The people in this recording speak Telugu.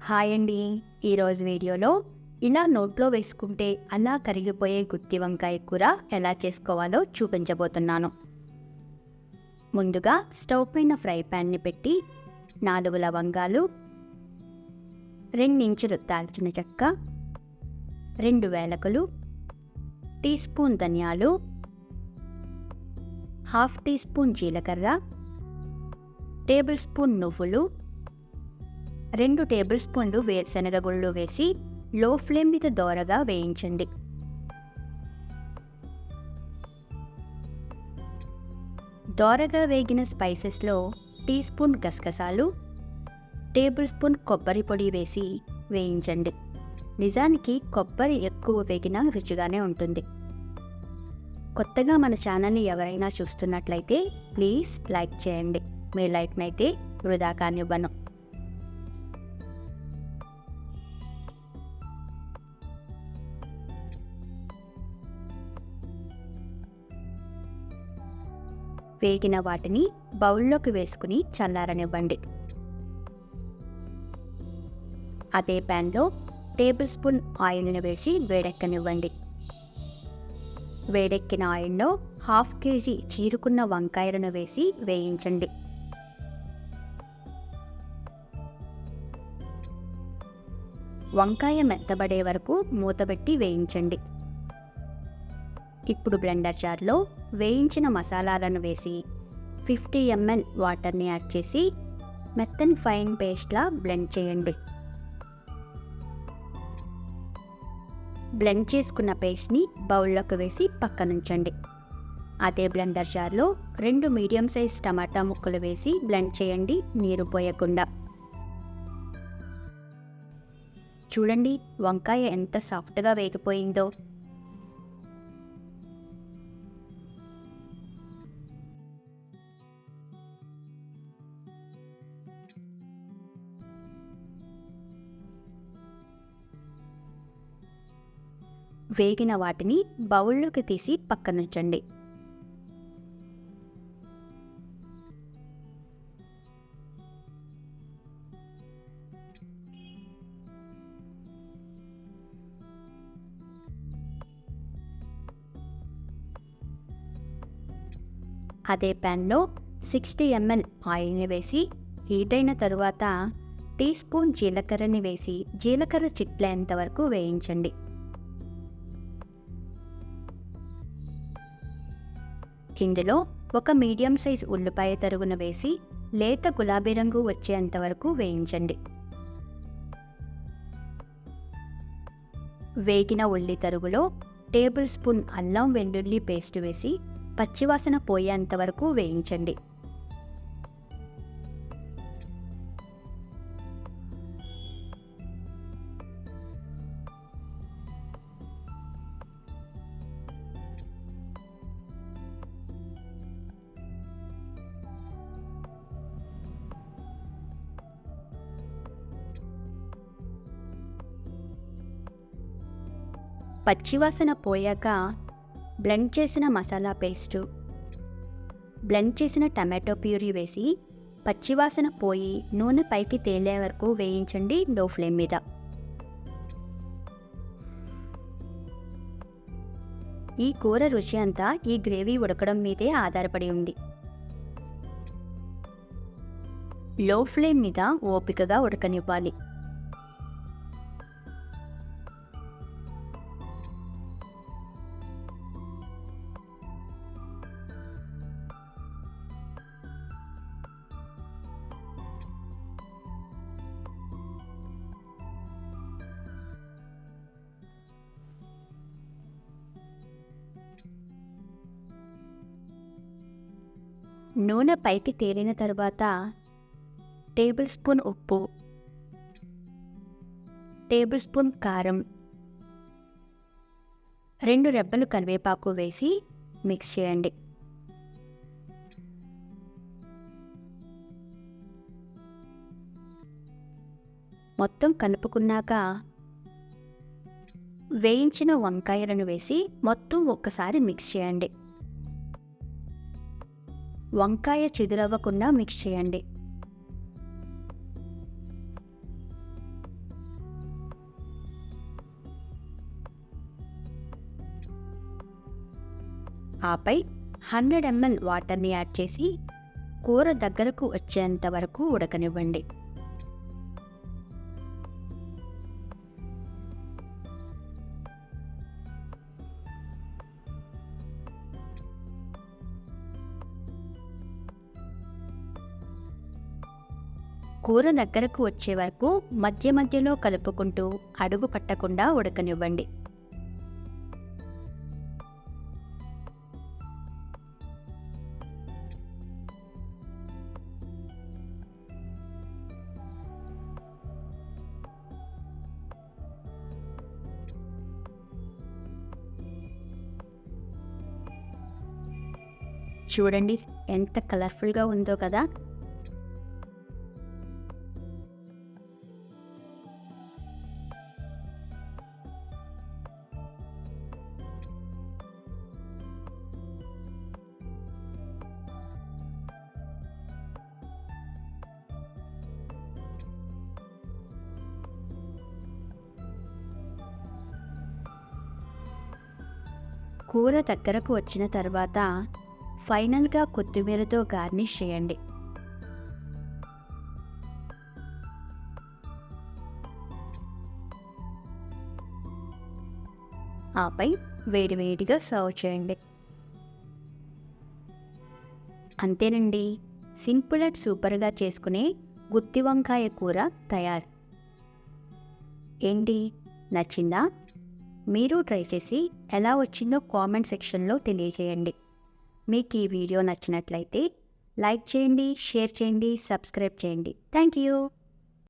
హాయ్ అండి. ఈరోజు వీడియోలో ఇలా నోట్లో వేసుకుంటే అలా కరిగిపోయే గుత్తి వంకాయ కూర ఎలా చేసుకోవాలో చూపించబోతున్నాను. ముందుగా స్టవ్ పైన ఫ్రై ప్యాన్ని పెట్టి 4 లవంగాలు, 2 ఇంచులు దాల్చిన చెక్క, 2 వేలకులు, టీ స్పూన్ ధనియాలు, హాఫ్ టీ స్పూన్ జీలకర్ర, టేబుల్ స్పూన్ నువ్వులు, 2 టేబుల్ స్పూన్లు వేరుశనగ గుళ్ళు వేసి లో ఫ్లేమ్ మీద దోరగా వేయించండి. దోరగా వేగిన స్పైసెస్లో టీ స్పూన్ గసగసాలు, టేబుల్ స్పూన్ కొబ్బరి పొడి వేసి వేయించండి. నిజానికి కొబ్బరి ఎక్కువ వేగినా రుచిగానే ఉంటుంది. కొత్తగా మన ఛానల్ని ఎవరైనా చూస్తున్నట్లయితే ప్లీజ్ లైక్ చేయండి. మీ లైక్నైతే వృధా కానివ్వను. వేగిన వాటిని బౌల్లోకి వేసుకుని చల్లారనివ్వండి. అదే ప్యాన్లో టేబుల్ స్పూన్ ఆయిల్ని వేసి వేడెక్కనివ్వండి. వేడెక్కిన ఆయిల్లో హాఫ్ కేజీ చీరుకున్న వంకాయలను వేసి వేయించండి. వంకాయ మెత్తబడే వరకు మూతబెట్టి వేయించండి. ఇప్పుడు బ్లెండర్ జార్లో వేయించిన మసాలాలను వేసి 50 ml వాటర్ని యాడ్ చేసి మెత్తని ఫైన్ పేస్ట్లా బ్లెండ్ చేయండి. బ్లెండ్ చేసుకున్న పేస్ట్ని బౌల్లోకి వేసి పక్కనుంచండి. అదే బ్లెండర్ జార్లో 2 మీడియం సైజ్ టమాటా ముక్కలు వేసి బ్లెండ్ చేయండి, నీరు పోయకుండా. చూడండి, వంకాయ ఎంత సాఫ్ట్గా వేగిపోయిందో. వేగిన వాటిని బౌల్లోకి తీసి పక్కనుంచండి. అదే ప్యాన్లో 60 ml ఆయిల్ని వేసి హీట్ అయిన తరువాత టీ స్పూన్ జీలకర్రని వేసి జీలకర్ర చిట్లేంత వరకు వేయించండి. ఇందులో 1 మీడియం సైజ్ ఉల్లిపాయ తరుగున వేసి లేత గులాబీ రంగు వచ్చేంత వరకు వేయించండి. వేగిన ఉల్లి తరుగులో టేబుల్ స్పూన్ అల్లం వెల్లుల్లి పేస్ట్ వేసి పచ్చివాసన పోయేంత వరకు వేయించండి. పచ్చివాసన పోయాక బ్లెండ్ చేసిన మసాలా పేస్టు, బ్లెండ్ చేసిన టమాటో ప్యూరీ వేసి పచ్చివాసన పోయి నూనె పైకి తేలే వరకు వేయించండి లో ఫ్లేమ్ మీద. ఈ కూర రుచి అంతా ఈ గ్రేవీ ఉడకడం మీదే ఆధారపడి ఉంది. లో ఫ్లేమ్ మీద ఓపికగా ఉడకనివ్వాలి. నూనె పైకి తేలిన తర్వాత టేబుల్ స్పూన్ ఉప్పు, టేబుల్ స్పూన్ కారం, 2 రెబ్బలు కరివేపాకు వేసి మిక్స్ చేయండి. మొత్తం కలుపుకున్నాక వేయించిన వంకాయలను వేసి మొత్తం ఒక్కసారి మిక్స్ చేయండి. వంకాయ చిదురవ్వకుండా మిక్స్ చేయండి. ఆపై 100 ml వాటర్ని యాడ్ చేసి కూర దగ్గరకు వచ్చేంత వరకు ఉడకనివ్వండి. కూర దగ్గరకు వచ్చే వరకు మధ్య మధ్యలో కలుపుకుంటూ అడుగు పట్టకుండా ఉడకనివ్వండి. చూడండి ఎంత కలర్ఫుల్గా ఉందో కదా. కూర దగ్గరకు వచ్చిన తర్వాత ఫైనల్గా కొత్తిమీరతో గార్నిష్ చేయండి. ఆపై వేడివేడిగా సర్వ్ చేయండి. అంతేనండి, సింపుల్ అండ్ సూపర్గా చేసుకునే గుత్తి వంకాయ కూర తయారు. ఏంటి, నచ్చిందా? మీరు ట్రై చేసి ఎలా వచ్చిందో కామెంట్ సెక్షన్లో తెలియజేయండి. మీకు ఈ వీడియో నచ్చినట్లయితే లైక్ చేయండి, షేర్ చేయండి, సబ్స్క్రైబ్ చేయండి. Thank you.